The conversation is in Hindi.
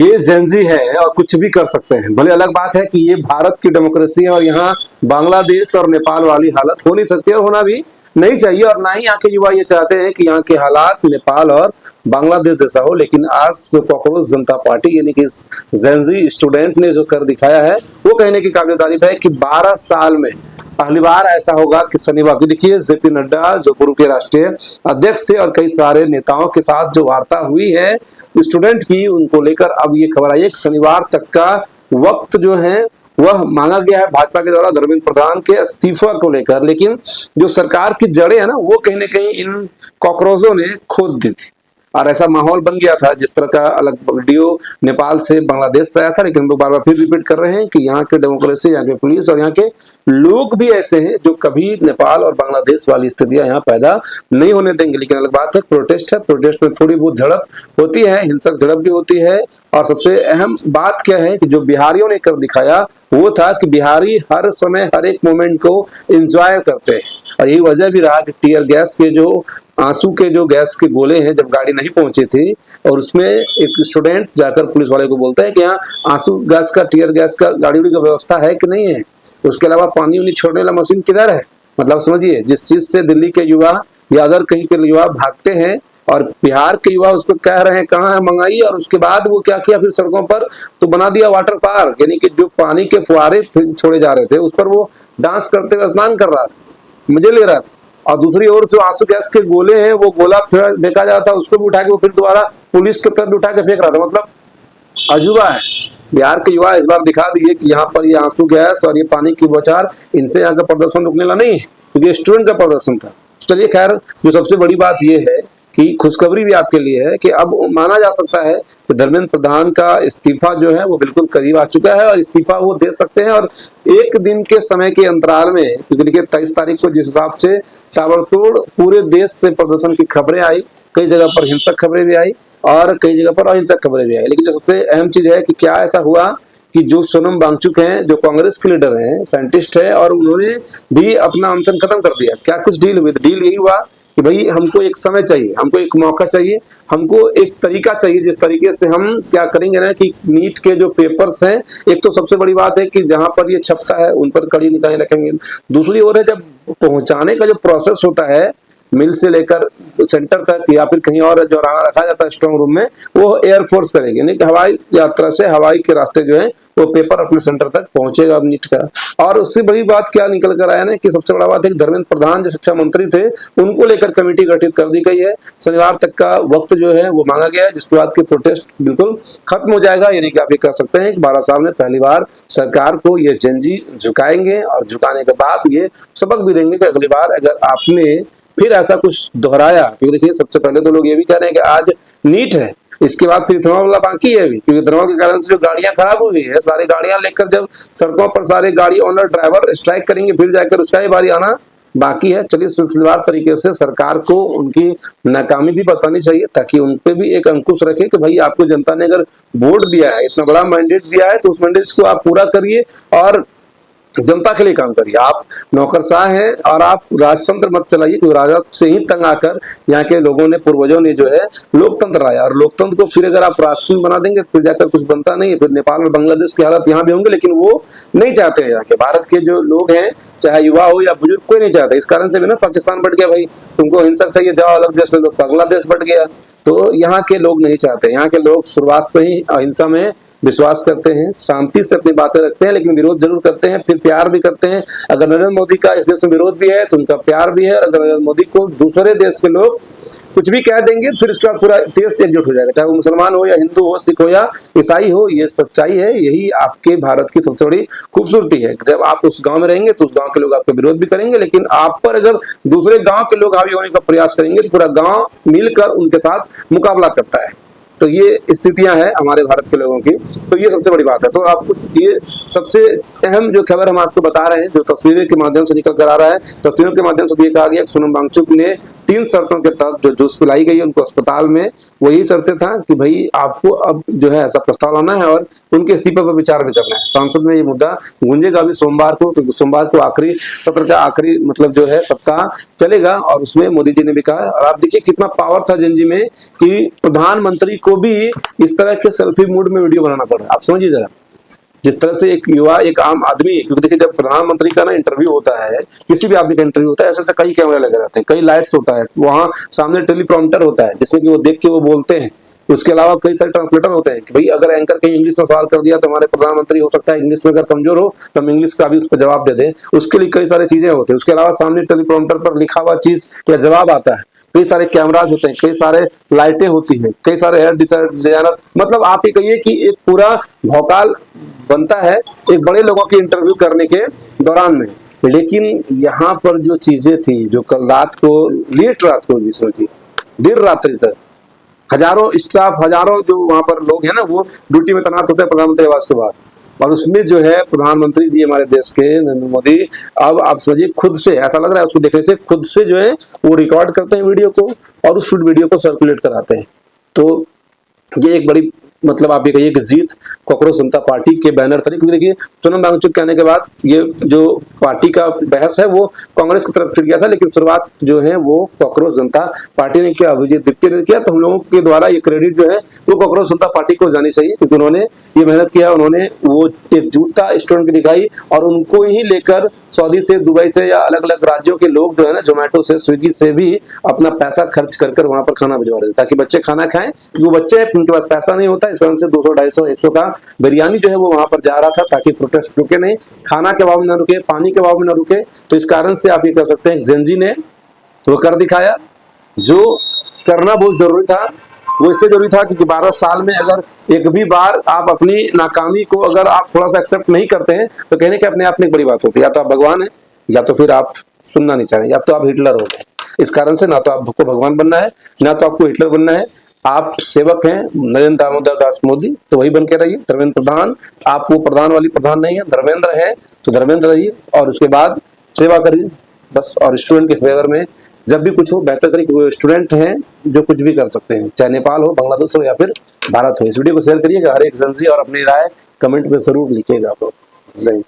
ये जेनजी है और कुछ भी कर सकते हैं। भले अलग बात है कि ये भारत की डेमोक्रेसी है और यहाँ बांग्लादेश और नेपाल वाली हालत हो नहीं सकती और होना भी नहीं चाहिए, और ना ही यहाँ के युवा ये चाहते हैं कि यहाँ के हालात नेपाल और बांग्लादेश जैसा हो। लेकिन आज कॉकरोच जनता पार्टी यानी कि जेनजी स्टूडेंट ने जो कर दिखाया है वो कहने की काबिल तारीफ है कि 12 साल में पहली बार ऐसा होगा कि शनिवार को देखिए जेपी नड्डा जो पूर्व के राष्ट्रीय अध्यक्ष थे और कई सारे नेताओं के साथ जो वार्ता हुई है स्टूडेंट की, उनको लेकर अब ये खबर आई है कि शनिवार तक का वक्त जो है वह मांगा गया है भाजपा के द्वारा धर्मेंद्र प्रधान के इस्तीफा को लेकर। लेकिन जो सरकार की जड़ें है ना वो कहीं ना कहीं इन कॉकरोचों ने खोद दी थी और ऐसा माहौल बन गया था। जिस तरह का अलग वीडियो नेपाल से बांग्लादेश से आया था, लेकिन हम लोग बार बार फिर रिपीट कर रहे हैं कि यहाँ के डेमोक्रेसी, यहाँ के पुलिस और यहाँ के लोग भी ऐसे हैं जो कभी नेपाल और बांग्लादेश वाली स्थितियां यहाँ पैदा नहीं होने देंगे। लेकिन अलग बात है प्रोटेस्ट है, प्रोटेस्ट में थोड़ी बहुत झड़प होती है, हिंसक झड़प भी होती है। और सबसे अहम बात क्या है कि जो बिहारियों ने कर दिखाया वो था कि बिहारी हर समय हर एक मोमेंट को एंजॉय करते हैं और यही वजह भी रहा कि टीयर गैस के जो आंसू के जो गैस के गोले हैं जब गाड़ी नहीं पहुंची थी और उसमें एक स्टूडेंट जाकर पुलिस वाले को बोलता है कि यहाँ आंसू गैस का टीयर गैस का गाड़ी की व्यवस्था है कि नहीं है, उसके अलावा पानी उनी छोड़ने वाला मशीन किधर है। मतलब समझिए जिस चीज से दिल्ली के युवा या अगर कहीं के युवा भागते हैं और बिहार के युवा उसको कह रहे हैं कहाँ है मंगाई, और उसके बाद वो क्या किया फिर सड़कों पर तो बना दिया वाटर पार्क, यानी कि जो पानी के फुहारे छोड़े जा रहे थे उस पर वो डांस करते हुए स्नान कर रहा था, मजे ले रहा था। और दूसरी ओर जो आंसू गैस के गोले हैं वो गोला फिर फेंका जाता, उसको भी उठा के वो फिर दोबारा पुलिस की तरफ उठा के फेंक रहा था। मतलब अजूबा है। बिहार के युवा इस बार दिखा दिए कि यहाँ पर ये आंसू गैस और ये पानी की बौछार इनसे यहाँ का प्रदर्शन रुकने वाला नहीं है, क्योंकि स्टूडेंट का प्रदर्शन था। चलिए खैर, जो सबसे बड़ी बात ये है कि खुशखबरी भी आपके लिए है कि अब माना जा सकता है कि धर्मेंद्र प्रधान का इस्तीफा जो है वो बिल्कुल करीब आ चुका है और इस्तीफा वो दे सकते हैं। और एक दिन के समय के अंतराल में, क्योंकि देखिए 23 तारीख को जिस हिसाब से ताबड़तोड़ पूरे देश से प्रदर्शन की खबरें आई, कई जगह पर हिंसक खबरें भी आई और कई जगह पर अहिंसक खबरें भी आई, लेकिन जो सबसे अहम चीज है कि क्या ऐसा हुआ कि जो सोनम वांगचुक हैं जो कांग्रेस के लीडर हैं, साइंटिस्ट है, और उन्होंने भी अपना अनशन खत्म कर दिया। क्या कुछ डील हुई? डील यही हुआ कि भाई हमको एक समय चाहिए, हमको एक मौका चाहिए, हमको एक तरीका चाहिए जिस तरीके से हम क्या करेंगे ना कि नीट के जो पेपर्स हैं, एक तो सबसे बड़ी बात है कि जहां पर ये छपता है उन पर कड़ी निगाहें रखेंगे। दूसरी ओर है जब पहुंचाने का जो प्रोसेस होता है मिल से लेकर सेंटर तक या फिर कहीं और जो रखा जाता है स्ट्रॉन्ग रूम में, वो एयरफोर्स करेगी, यानी कि हवाई यात्रा से हवाई के रास्ते जो है वो पेपर अपने सेंटर तक पहुंचेगा नीट का। और उससे बड़ी बात क्या निकल कर आया ना कि सबसे बड़ा बात है कि धर्मेंद्र प्रधान जो शिक्षा मंत्री थे उनको लेकर कमेटी गठित कर दी गई है। शनिवार तक का वक्त जो है वो मांगा गया है, जिसके बाद की प्रोटेस्ट बिल्कुल खत्म हो जाएगा। यानी कि आप ये कह सकते हैं कि 12 साल में पहली बार सरकार को ये जेनजी झुकाएंगे और झुकाने के बाद ये सबक भी देंगे कि अगली बार अगर आपने फिर ऐसा कुछ दोहराया, क्योंकि देखिए सबसे पहले तो लोग ये भी कह रहे हैं कि आज नीट है, इसके बाद फिर इथेनॉल वाला बाकी है भी, क्योंकि इथेनॉल के कारण से जो गाड़ियां खराब हुई है, सारी गाड़ियां लेकर जब सड़कों पर सारे गाड़ी ओनर ड्राइवर स्ट्राइक करेंगे फिर जाकर उसका ही बारी आना बाकी है। चलिए सिलसिलेवार तरीके से सरकार को उनकी नाकामी भी बतानी चाहिए ताकि उनपे भी एक अंकुश रखे कि भाई आपको जनता ने अगर वोट दिया है, इतना बड़ा मैंडेट दिया है, तो उस मैंडेट को आप पूरा करिए और जनता के लिए काम करिए। आप नौकरशाह हैं और आप राजतंत्र मत चलाइए, क्योंकि राजा से ही तंग आकर यहाँ के लोगों ने, पूर्वजों ने जो है लोकतंत्र लाया, और लोकतंत्र को फिर अगर आप राजतंत्र बना देंगे फिर जाकर कुछ बनता नहीं है। फिर नेपाल और बांग्लादेश की हालत यहाँ भी होंगे, लेकिन वो नहीं चाहते हैं। यहाँ के भारत के जो लोग हैं, चाहे युवा हो या बुजुर्ग, कोई नहीं चाहता। इस कारण से भी ना पाकिस्तान बढ़ गया, भाई तुमको हिंसक चाहिए जाओ अलग देश में, तो बांग्लादेश बढ़ गया। तो यहाँ के लोग नहीं चाहते। यहाँ के लोग शुरुआत से ही अहिंसा में विश्वास करते हैं, शांति से अपनी बातें रखते हैं, लेकिन विरोध जरूर करते हैं, फिर प्यार भी करते हैं। अगर नरेंद्र मोदी का इस देश में विरोध भी है तो उनका प्यार भी है। अगर नरेंद्र मोदी को दूसरे देश के लोग कुछ भी कह देंगे फिर इसके बाद पूरा देश एकजुट हो जाएगा, चाहे वो मुसलमान हो या हिंदू हो, सिख हो या ईसाई हो। ये सच्चाई है, यही आपके भारत की सबसे बड़ी खूबसूरती है। जब आप उस गांव में रहेंगे तो उस गांव के लोग आपका विरोध भी करेंगे, लेकिन आप पर अगर दूसरे गांव के लोग हावी होने का प्रयास करेंगे तो पूरा गांव मिलकर उनके साथ मुकाबला करता है। तो ये स्थितियां हैं हमारे भारत के लोगों की, तो ये सबसे बड़ी बात है। तो आपको ये सबसे अहम जो खबर हम आपको बता रहे हैं, जो तस्वीरों के माध्यम से निकल कर आ रहा है, तस्वीरों के माध्यम से ये कहा गया सोनम वांगचुक ने 3 शर्तों के तहत जो जूस पिलाई गई उनको अस्पताल में, वही शर्तें था कि भाई आपको अब जो है ऐसा प्रस्ताव लाना है और उनके इस्तीफे पर विचार भी करना है। संसद में ये मुद्दा गूंजेगा अभी सोमवार को, क्योंकि सोमवार को आखिरी सत्र का आखिरी मतलब जो है सप्ताह चलेगा, और उसमें मोदी जी ने भी कहा। और आप देखिए कितना पावर था जिंजी में कि प्रधानमंत्री को भी इस तरह के सेल्फी मूड में वीडियो बनाना पड़ा। आप समझिए जरा, जिस तरह से एक युवा, एक आम आदमी, क्योंकि देखिए जब प्रधानमंत्री का ना इंटरव्यू होता है, किसी भी आदमी का इंटरव्यू होता है, ऐसे कई कैमरे लगे रहते हैं, कई लाइट्स होता है, वहां सामने टेलीप्रॉम्प्टर होता है जिसमें कि वो देख के वो बोलते हैं। उसके अलावा कई सारे ट्रांसलेटर होते हैं कि भाई अगर एंकर कहीं इंग्लिश में सवाल कर दिया तो हमारे प्रधानमंत्री हो सकता है इंग्लिश में अगर कमजोर हो तो हम इंग्लिश का भी उसको जवाब दे दें, उसके लिए कई सारी चीजें होती है। उसके अलावा सामने टेलीप्रॉम्प्टर पर लिखा हुआ चीज या जवाब आता है, कई सारे कैमराज होते हैं, कई सारे लाइटें होती हैं, कई सारे हेयर डिजाइनर, मतलब आप ये कहिए कि एक पूरा भौकाल बनता है एक बड़े लोगों की इंटरव्यू करने के दौरान में। लेकिन यहाँ पर जो चीजें थी, जो कल रात को, लेट रात को भी सोचिए, देर रात्रि तक हजारों स्टाफ, हजारों जो वहां पर लोग हैं ना, वो ड्यूटी में तैनात होते हैं प्रधानमंत्री आवास के बाद, और उसमें जो है प्रधानमंत्री जी हमारे देश के नरेंद्र मोदी, अब आप समझिए खुद से, ऐसा लग रहा है उसको देखने से, खुद से जो है वो रिकॉर्ड करते हैं वीडियो को और उस वीडियो को सर्कुलेट कराते हैं। तो ये एक बड़ी, मतलब आप ये कहिए कि जीत कांग्रेस जनता पार्टी के बैनर तरीके। क्योंकि देखिए सोनम वांगचुक कहने के बाद ये जो पार्टी का बहस है वो कांग्रेस की तरफ फिर गया था, लेकिन शुरुआत जो है वो कांग्रेस जनता पार्टी ने किया, अभिजीत दीप्ति ने किया। तो हम लोगों के द्वारा ये क्रेडिट जो है वो कांग्रेस जनता पार्टी को जानी चाहिए, क्योंकि उन्होंने ये मेहनत किया, उन्होंने वो एकजुटता स्टूडेंट की दिखाई, और उनको ही लेकर सऊदी से, दुबई से या अलग अलग राज्यों के लोग जो है ना, जोमेटो से, स्विगी से भी अपना पैसा खर्च कर कर वहां पर खाना भिजवा रहे थे ताकि बच्चे खाना खाएं, क्योंकि वो बच्चे उनके पास पैसा नहीं होता, इस कारण से 200, 250, 100 का बिरयानी जो है वो वहां पर जा रहा था ताकि प्रोटेस्ट रुके नहीं, खाना के भाव में न रुके, पानी के भाव में न रुके। तो इस कारण से आप ये कर सकते हैं, जेनजी ने वो कर दिखाया जो करना बहुत जरूरी था। वो इसलिए जरूरी था क्योंकि 12 साल में अगर एक भी बार आप अपनी नाकामी को अगर आप थोड़ा सा एक्सेप्ट नहीं करते हैं तो कहने के अपने आप में एक बड़ी बात होती है, या तो आप भगवान है या तो फिर आप सुनना नहीं चाहें, या तो आप हिटलर हो गए। इस कारण से ना तो आपको भगवान बनना है, ना तो आपको हिटलर बनना है। आप सेवक हैं नरेंद्र दामोदर दास मोदी, तो वही बन के रहिए। धर्मेंद्र प्रधान, आप वो प्रधान वाली प्रधान नहीं है, धर्मेंद्र है तो धर्मेंद्र रहिए, और उसके बाद सेवा करिए बस। और स्टूडेंट के फेवर में जब भी कुछ हो बेहतर करिए, क्योंकि स्टूडेंट हैं जो कुछ भी कर सकते हैं, चाहे नेपाल हो, बांग्लादेश हो या फिर भारत हो। इस वीडियो को शेयर करिएगा, हर एक एजेंसी, और अपनी राय कमेंट में जरूर लिखिएगा आप लोग। जय हिंद।